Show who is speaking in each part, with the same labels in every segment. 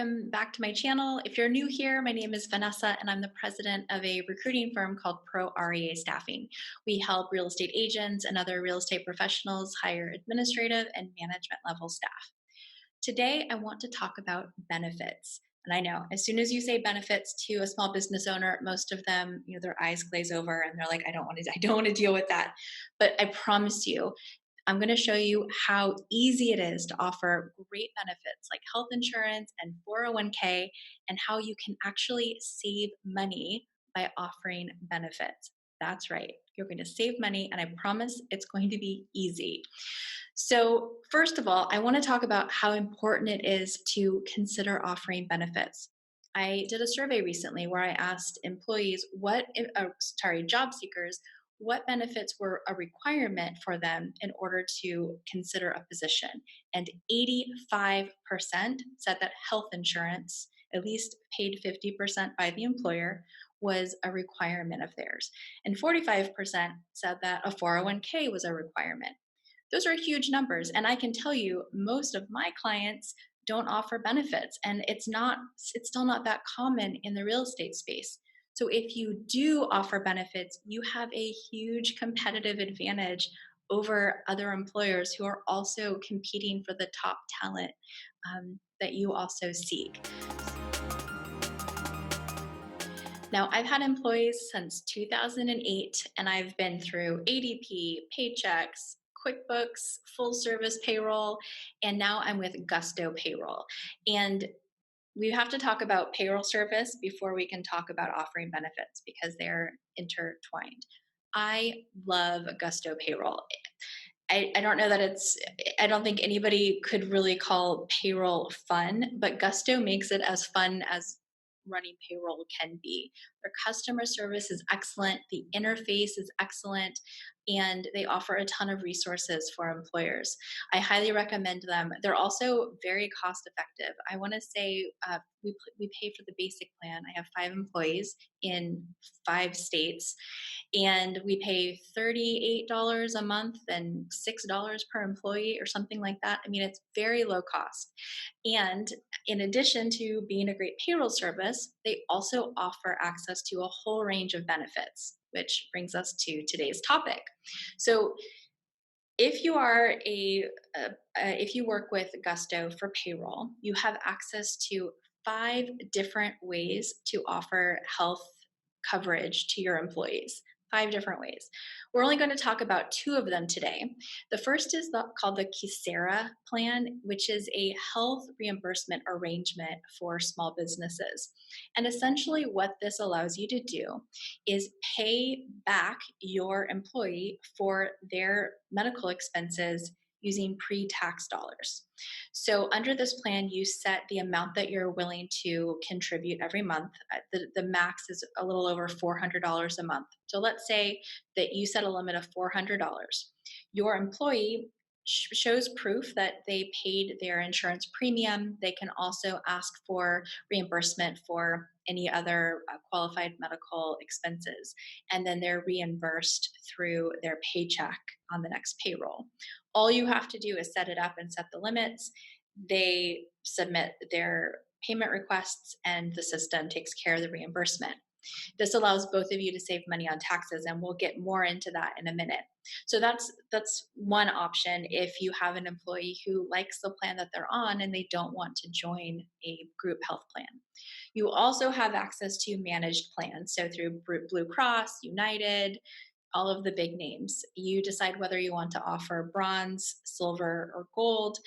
Speaker 1: welcome back to my channel. If you're new here, my name is Vanessa and I'm the president of a recruiting firm called REA Staffing. We help real estate agents and other real estate professionals hire administrative and management level staff. Today, I want to talk about benefits. And I know as soon as you say benefits to a small business owner, most of them, their eyes glaze over and they're like, I don't want to deal with that. But I promise you, I'm going to show you how easy it is to offer great benefits like health insurance and 401k, and how you can actually save money by offering benefits. That's right. You're going to save money, and I promise it's going to be easy. So, first of all, I want to talk about how important it is to consider offering benefits. I did a survey recently where I asked employees job seekers, what benefits were a requirement for them in order to consider a position. And 85% said that health insurance, at least paid 50% by the employer, was a requirement of theirs. And 45% said that a 401k was a requirement. Those are huge numbers. And I can tell you, most of my clients don't offer benefits, and it's still not that common in the real estate space. So if you do offer benefits, you have a huge competitive advantage over other employers who are also competing for the top talent that you also seek. Now, I've had employees since 2008, and I've been through ADP, Paychecks, QuickBooks, full service payroll, and now I'm with Gusto Payroll. And we have to talk about payroll service before we can talk about offering benefits because they're intertwined. I love Gusto Payroll. I don't know that I don't think anybody could really call payroll fun, but Gusto makes it as fun as running payroll can be. Their customer service is excellent, the interface is excellent, and they offer a ton of resources for employers. I highly recommend them. They're also very cost effective. I want to say we pay for the basic plan. I have 5 employees in 5 states, and we pay $38 a month and $6 per employee or something like that. I mean, it's very low cost. And in addition to being a great payroll service, they also offer access to a whole range of benefits, which brings us to today's topic. So if you are if you work with Gusto for payroll, you have access to 5 different ways to offer health coverage to your employees. 5 different ways. We're only going to talk about 2 of them today. The first is called the Kisera plan, which is a health reimbursement arrangement for small businesses. And essentially what this allows you to do is pay back your employee for their medical expenses using pre-tax dollars. So under this plan, you set the amount that you're willing to contribute every month. The max is a little over $400 a month. So let's say that you set a limit of $400. Your employee shows proof that they paid their insurance premium. They can also ask for reimbursement for any other qualified medical expenses, and then they're reimbursed through their paycheck on the next payroll. All you have to do is set it up and set the limits. They submit their payment requests, and the system takes care of the reimbursement. This allows both of you to save money on taxes, and we'll get more into that in a minute. So that's one option if you have an employee who likes the plan that they're on and they don't want to join a group health plan. You also have access to managed plans. So through Blue Cross, United, all of the big names. You decide whether you want to offer bronze, silver, or gold,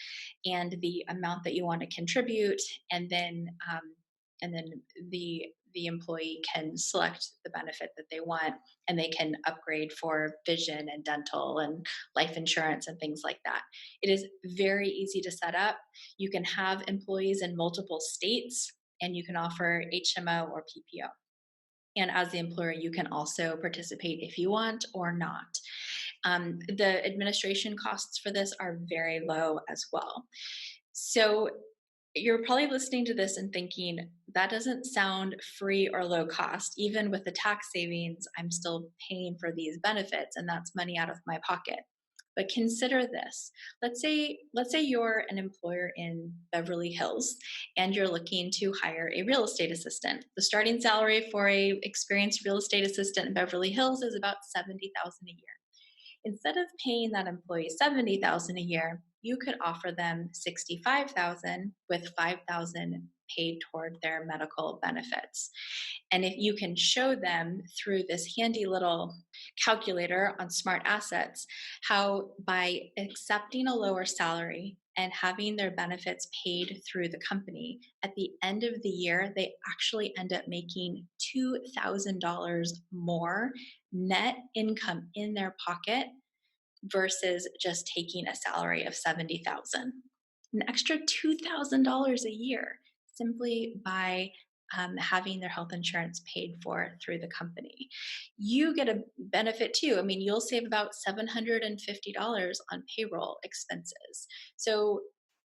Speaker 1: and the amount that you want to contribute, and then the employee can select the benefit that they want, and they can upgrade for vision and dental and life insurance and things like that. It is very easy to set up. You can have employees in multiple states, and you can offer HMO or PPO. And as the employer, you can also participate if you want or not. The administration costs for this are very low as well. So you're probably listening to this and thinking, that doesn't sound free or low cost. Even with the tax savings, I'm still paying for these benefits, and that's money out of my pocket. But consider this. Let's say you're an employer in Beverly Hills and you're looking to hire a real estate assistant. The starting salary for a experienced real estate assistant in Beverly Hills is about 70,000 a year. Instead of paying that employee 70,000 a year, you could offer them 65,000 with 5,000 paid toward their medical benefits. And if you can show them through this handy little calculator on smart assets how by accepting a lower salary and having their benefits paid through the company, at the end of the year, they actually end up making $2,000 more net income in their pocket versus just taking a salary of 70,000. An extra $2,000 a year simply by having their health insurance paid for through the company. You get a benefit too. I mean, you'll save about $750 on payroll expenses. So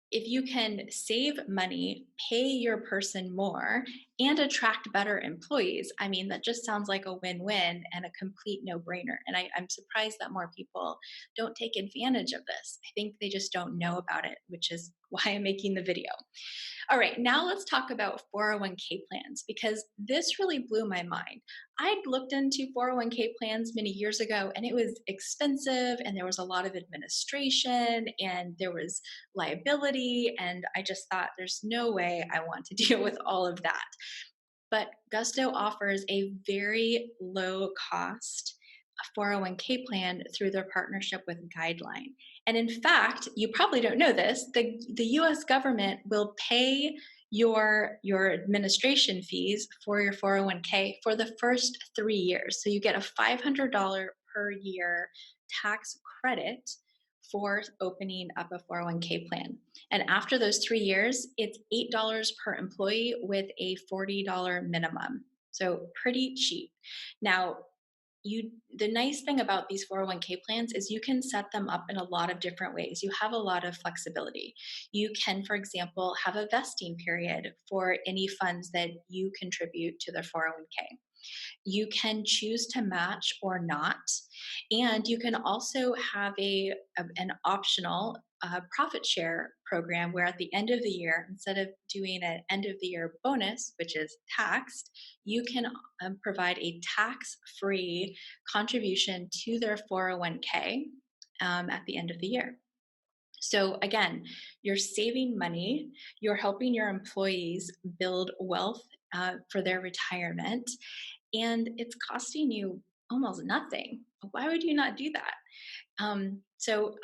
Speaker 1: if you can save money, pay your person more, and attract better employees, I mean, that just sounds like a win win and a complete no brainer. And I'm surprised that more people don't take advantage of this. I think they just don't know about it, which is why I'm making the video. All right, now let's talk about 401k plans because this really blew my mind. I'd looked into 401k plans many years ago and it was expensive and there was a lot of administration and there was liability. And I just thought, there's no way I want to deal with all of that. But Gusto offers a very low cost 401k plan through their partnership with Guideline. And in fact, you probably don't know this, the US government will pay your administration fees for your 401k for the first 3 years. So you get a $500 per year tax credit for opening up a 401k plan. And after those 3 years, it's $8 per employee with a $40 minimum. So pretty cheap. Now, the nice thing about these 401k plans is you can set them up in a lot of different ways. You have a lot of flexibility. You can, for example, have a vesting period for any funds that you contribute to the 401k. You can choose to match or not. And you can also have an optional profit share program where at the end of the year, instead of doing an end of the year bonus, which is taxed, you can provide a tax free contribution to their 401k at the end of the year. So, again, you're saving money, you're helping your employees build wealth for their retirement, and it's costing you almost nothing. Why would you not do that? So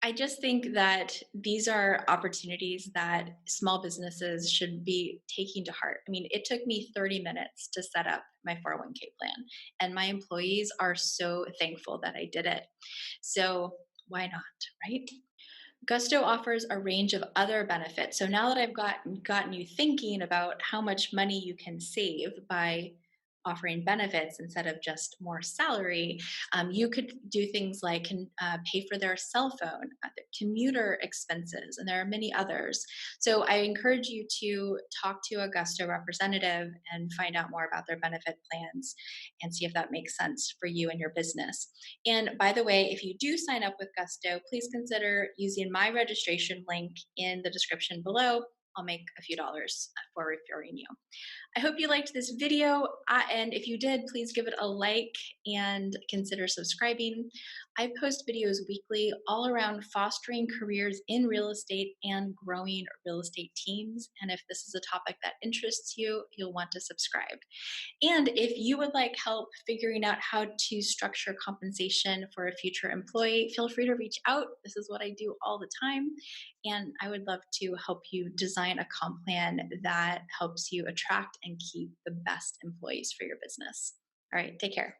Speaker 1: I just think that these are opportunities that small businesses should be taking to heart. I mean, it took me 30 minutes to set up my 401k plan, and my employees are so thankful that I did it. So why not, right? Gusto offers a range of other benefits. So now that I've gotten you thinking about how much money you can save by offering benefits instead of just more salary, you could do things like pay for their cell phone, the commuter expenses, and there are many others. So I encourage you to talk to a Gusto representative and find out more about their benefit plans and see if that makes sense for you and your business. And by the way, if you do sign up with Gusto, please consider using my registration link in the description below. I'll make a few dollars for referring you. I hope you liked this video, and if you did, please give it a like and consider subscribing. I post videos weekly all around fostering careers in real estate and growing real estate teams. And if this is a topic that interests you, you'll want to subscribe. And if you would like help figuring out how to structure compensation for a future employee, feel free to reach out. This is what I do all the time. And I would love to help you design a comp plan that helps you attract and keep the best employees for your business. All right, take care.